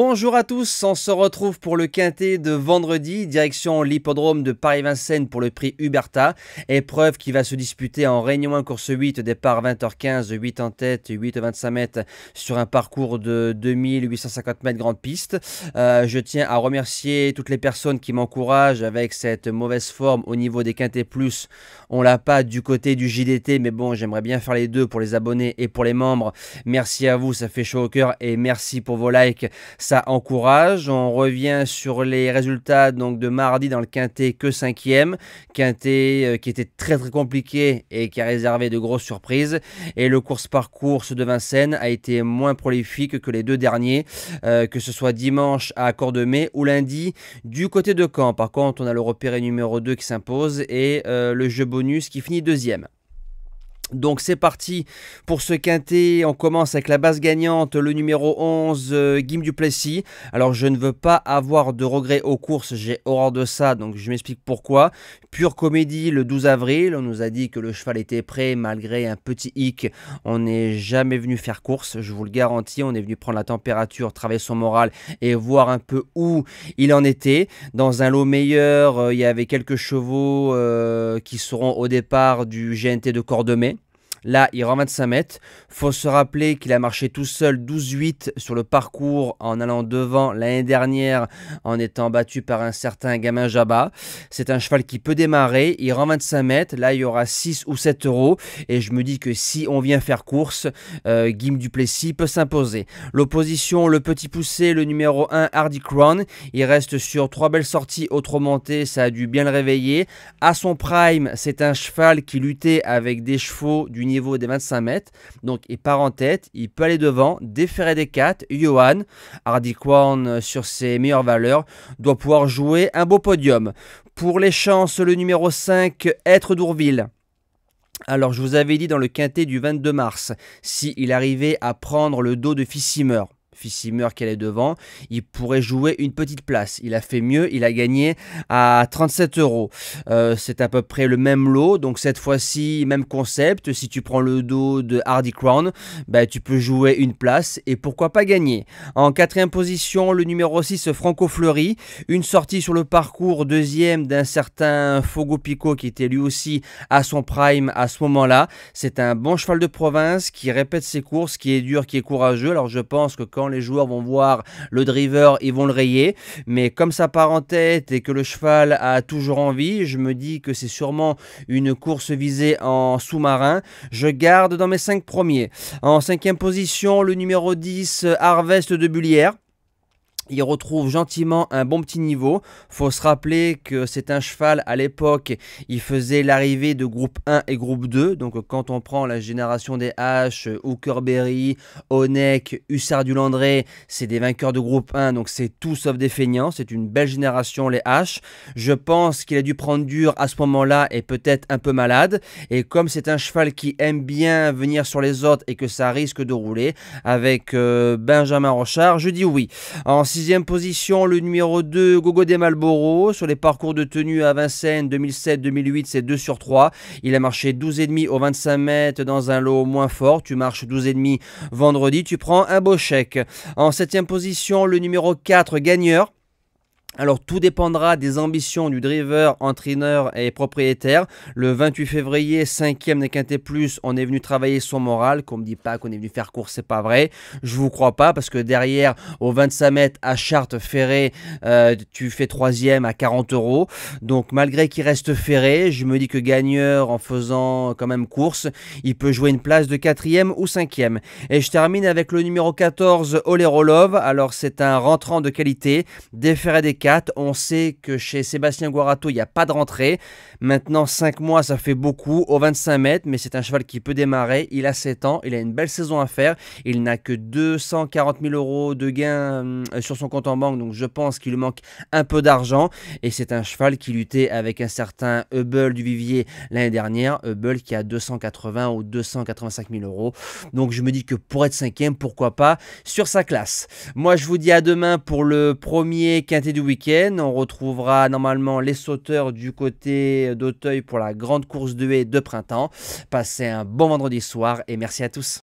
Bonjour à tous, on se retrouve pour le quintet de vendredi, direction l'hippodrome de Paris-Vincennes pour le prix Huberta, épreuve qui va se disputer en Réunion 1 course 8, départ 20h15, 8 en tête, 8,25 mètres sur un parcours de 2850 mètres grande piste. Je tiens à remercier toutes les personnes qui m'encouragent avec cette mauvaise forme au niveau des quintets plus. On l'a pas du côté du JDT, mais bon, j'aimerais bien faire les deux pour les abonnés et pour les membres. Merci à vous, ça fait chaud au cœur et merci pour vos likes. Ça encourage. On revient sur les résultats donc de mardi dans le quintet que 5e. Quintet qui était très compliqué et qui a réservé de grosses surprises. Et le course-parcours de Vincennes a été moins prolifique que les deux derniers, que ce soit dimanche à Cordemais ou lundi du côté de Caen. Par contre, on a le repéré numéro 2 qui s'impose et le jeu bonus qui finit deuxième. Donc c'est parti pour ce quintet, on commence avec la base gagnante, le numéro 11, Guim du Plessis. Alors je ne veux pas avoir de regrets aux courses, j'ai horreur de ça, donc je m'explique pourquoi. Pure comédie le 12 avril, on nous a dit que le cheval était prêt malgré un petit hic. On n'est jamais venu faire course, je vous le garantis, on est venu prendre la température, travailler son moral et voir un peu où il en était. Dans un lot meilleur, il y avait quelques chevaux qui seront au départ du GNT de Cordemais. Là, il rend 25 mètres. Faut se rappeler qu'il a marché tout seul 12,8 sur le parcours en allant devant l'année dernière en étant battu par un certain Gamin Jabba. C'est un cheval qui peut démarrer. Il rend 25 mètres. Là, il y aura 6 ou 7 euros. Et je me dis que si on vient faire course, Guim du Plessis peut s'imposer. L'opposition, le petit poussé, le numéro 1, Hardy Crown. Il reste sur 3 belles sorties au trot monté. Ça a dû bien le réveiller. À son prime, c'est un cheval qui luttait avec des chevaux du niveau des 25 mètres, donc il part en tête, il peut aller devant, déférer des 4, Johan, Hardy Crown sur ses meilleures valeurs, doit pouvoir jouer un beau podium. Pour les chances, le numéro 5, Être d'Ourville. Alors je vous avais dit dans le quintet du 22 mars, s'il arrivait à prendre le dos de Fissimer qui allait devant, il pourrait jouer une petite place. Il a fait mieux, il a gagné à 37 euros. C'est à peu près le même lot, donc cette fois-ci, même concept. Si tu prends le dos de Hardy Crown, bah, tu peux jouer une place et pourquoi pas gagner. En quatrième position, le numéro 6, Franco Fleury. Une sortie sur le parcours deuxième d'un certain Fogo Pico qui était lui aussi à son prime à ce moment-là. C'est un bon cheval de province qui répète ses courses, qui est dur, qui est courageux. Alors je pense que quand les joueurs vont voir le driver, ils vont le rayer, mais comme ça part en tête et que le cheval a toujours envie, je me dis que c'est sûrement une course visée en sous-marin. Je garde dans mes 5 premiers. En 5e position, le numéro 10, Harvest de Bullière. Il retrouve gentiment un bon petit niveau. Faut se rappeler que c'est un cheval, à l'époque, il faisait l'arrivée de groupe 1 et groupe 2. Donc quand on prend la génération des H, Hookerberry, Onek, Hussard du Landré, c'est des vainqueurs de groupe 1. Donc c'est tout sauf des feignants. C'est une belle génération, les H. Je pense qu'il a dû prendre dur à ce moment-là et peut-être un peu malade. Et comme c'est un cheval qui aime bien venir sur les autres et que ça risque de rouler, avec Benjamin Rochard, je dis oui. En 6e position, le numéro 2, Gogo des Malboro. Sur les parcours de tenue à Vincennes 2007-2008, c'est 2 sur 3. Il a marché 12,5 au 25 mètres dans un lot moins fort. Tu marches 12,5 vendredi, tu prends un beau chèque. En 7e position, le numéro 4, Gagneur. Alors tout dépendra des ambitions du driver, entraîneur et propriétaire. Le 28 février, 5e des Quintet Plus, on est venu travailler son moral. Qu'on me dit pas qu'on est venu faire course, c'est pas vrai. Je vous crois pas parce que derrière, au 25 mètres à Chartres-Ferré, tu fais 3e à 40 euros. Donc malgré qu'il reste ferré, je me dis que gagneur en faisant quand même course, il peut jouer une place de 4e ou 5e. Et je termine avec le numéro 14, Olerolov. Alors c'est un rentrant de qualité, déféré des 4. On sait que chez Sébastien Guarato, il n'y a pas de rentrée. Maintenant, 5 mois, ça fait beaucoup au 25 mètres, mais c'est un cheval qui peut démarrer. Il a 7 ans, il a une belle saison à faire. Il n'a que 240 000 euros de gains sur son compte en banque, donc je pense qu'il lui manque un peu d'argent. Et c'est un cheval qui luttait avec un certain Hubble du Vivier l'année dernière. Hubble qui a 280 ou 285 000 euros. Donc je me dis que pour être 5e, pourquoi pas sur sa classe. Moi, je vous dis à demain pour le premier quintet du week-end. On retrouvera normalement les sauteurs du côté d'Auteuil pour la grande course de haies de printemps. Passez un bon vendredi soir et merci à tous.